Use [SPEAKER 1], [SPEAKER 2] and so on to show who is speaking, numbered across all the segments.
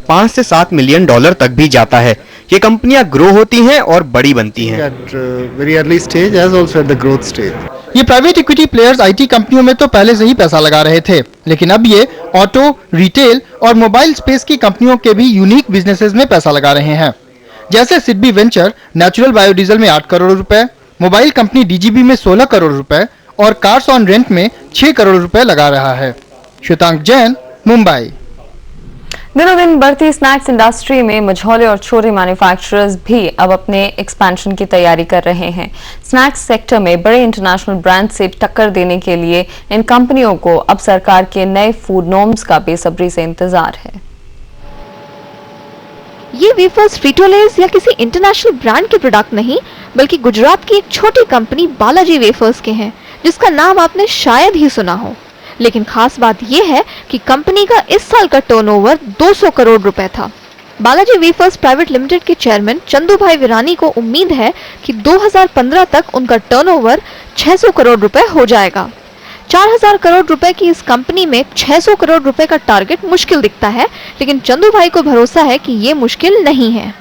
[SPEAKER 1] 5 से 7 million dollar तक भी जाता है। ये कंपनियां ग्रो होती हैं और बड़ी बनती हैं।
[SPEAKER 2] Very early stage as also at the growth stage.
[SPEAKER 3] ये प्राइवेट इक्विटी प्लेयर्स आईटी कंपनियों में तो पहले से ही पैसा लगा रहे थे, लेकिन अब ये ऑटो, रिटेल और मोबाइल स्पेस की कंपनियों के भी यूनिक बिजनेसेस में पैसा लगा रहे हैं। जैसे सिडबी वेंचर नेचुरल बायोडीजल में 8 करोड़ रुपए, मोबाइल कंपनी डीजीबी में 16 करोड़ रुपए और कार्स ऑन रेंट में 6 करोड़ रुपए लगा रहा है। श्वेतांक जैन, मुंबई।
[SPEAKER 4] दिनों दिन बढ़ती स्नैक्स इंडस्ट्री में मझौले और छोटे मैन्युफैक्चरर्स भी अब अपने एक्सपेंशन की तैयारी कर रहे हैं। स्नैक्स सेक्टर में बड़े इंटरनेशनल ब्रांड से टक्कर देने के लिए इन कंपनियों को अब सरकार के नए फूड नॉर्म्स का बेसब्री से इंतजार है।
[SPEAKER 5] ये वेफर्स फ्रीटोलेज या किसी इंटरनेशनल ब्रांड के प्रोडक्ट नहीं, बल्कि गुजरात की एक छोटी कंपनी बालाजी वेफर्स के हैं, जिसका नाम आपने शायद ही सुना हो। लेकिन खास बात यह है कि कंपनी का इस साल का टर्नओवर 200 करोड़ रुपए था। बालाजी वेफर्स प्राइवेट लिमिटेड के चेयरमैन चंदूभाई विरानी को उम्मीद है कि 2015 तक उनका टर्नओवर 600 करोड़ रुपए हो जाएगा। 4000 करोड़ रुपए की इस कंपनी में 600 करोड़ रुपए का टारगेट मुश्किल दिखता है, लेकिन चंदूभाई को भरोसा है कि ये मुश्किल नहीं है।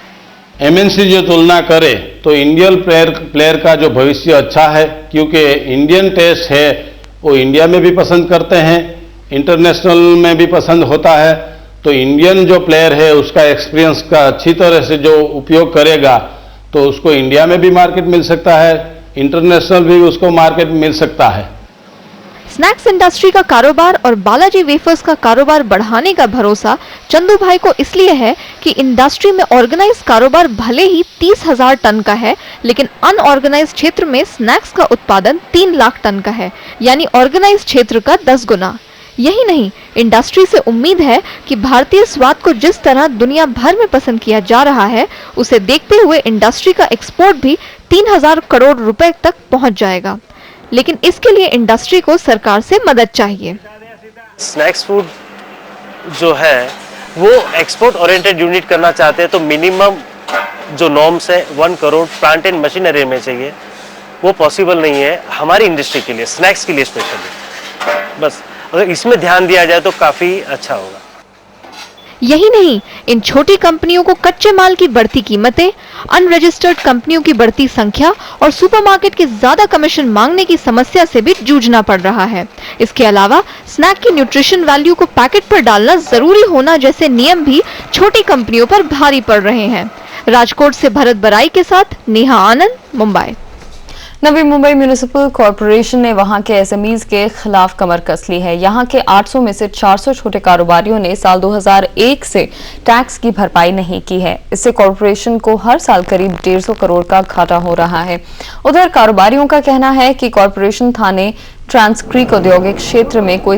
[SPEAKER 6] एमएनसी जो तुलना करे तो इंडियन प्लेयर का जो भविष्य अच्छा है, क्योंकि इंडियन टेस्ट है वो इंडिया में भी पसंद करते हैं, इंटरनेशनल में भी पसंद होता है। तो इंडियन जो प्लेयर है उसका एक्सपीरियंस का अच्छी तरह से जो उपयोग करेगा तो उसको इंडिया में भी मार्केट मिल सकता है, इंटरनेशनल भी उसको मार्केट मिल सकता है।
[SPEAKER 5] स्नैक्स इंडस्ट्री का कारोबार और बालाजी वेफर्स का कारोबार बढ़ाने का भरोसा चंदूभाई को इसलिए है कि इंडस्ट्री में ऑर्गेनाइज कारोबार भले ही 30,000 टन का है, लेकिन अनऑर्गेनाइज क्षेत्र में स्नैक्स का उत्पादन 3 लाख टन का है, यानी ऑर्गेनाइज क्षेत्र का 10 गुना। यही नहीं, इंडस्ट्री से उम्मीद है कि भारतीय स्वाद को जिस तरह दुनिया भर में पसंद किया जा रहा है, उसे देखते हुए इंडस्ट्री का एक्सपोर्ट भी 3000 करोड़ रुपए तक पहुंच जाएगा। लेकिन इसके लिए इंडस्ट्री को सरकार से मदद चाहिए।
[SPEAKER 7] स्नैक्स फूड जो है वो एक्सपोर्ट ओरिएंटेड यूनिट करना चाहते हैं तो मिनिमम जो नॉर्म्स है 1 करोड़ प्लांट एंड मशीनरी में चाहिए। वो पॉसिबल नहीं है हमारी इंडस्ट्री के लिए, स्नैक्स के लिए स्पेशली। बस अगर इसमें ध्यान दिया जाए तो काफ़ी अच्छा होगा।
[SPEAKER 5] यही नहीं, इन छोटी कंपनियों को कच्चे माल की बढ़ती कीमतें, अनरजिस्टर्ड कंपनियों की बढ़ती संख्या और सुपरमार्केट के ज्यादा कमीशन मांगने की समस्या से भी जूझना पड़ रहा है। इसके अलावा स्नैक की न्यूट्रिशन वैल्यू को पैकेट पर डालना जरूरी होना जैसे नियम भी छोटी कंपनियों पर भारी पड़ रहे हैं। राजकोट से भरत बराई के साथ नेहा आनंद, मुंबई।
[SPEAKER 4] नवी मुंबई म्यूनिसिपल कॉरपोरेशन ने वहां के एसएमईज के खिलाफ कमर कस ली है। यहां के 800 में से 400 छोटे कारोबारियों ने साल 2001 से टैक्स की भरपाई नहीं की है। इससे कॉरपोरेशन को हर साल करीब 150 करोड़ का घाटा हो रहा है। उधर कारोबारियों का कहना है कि कॉरपोरेशन थाने ट्रांसक्रीक औद्योगिक क्षेत्र में कोई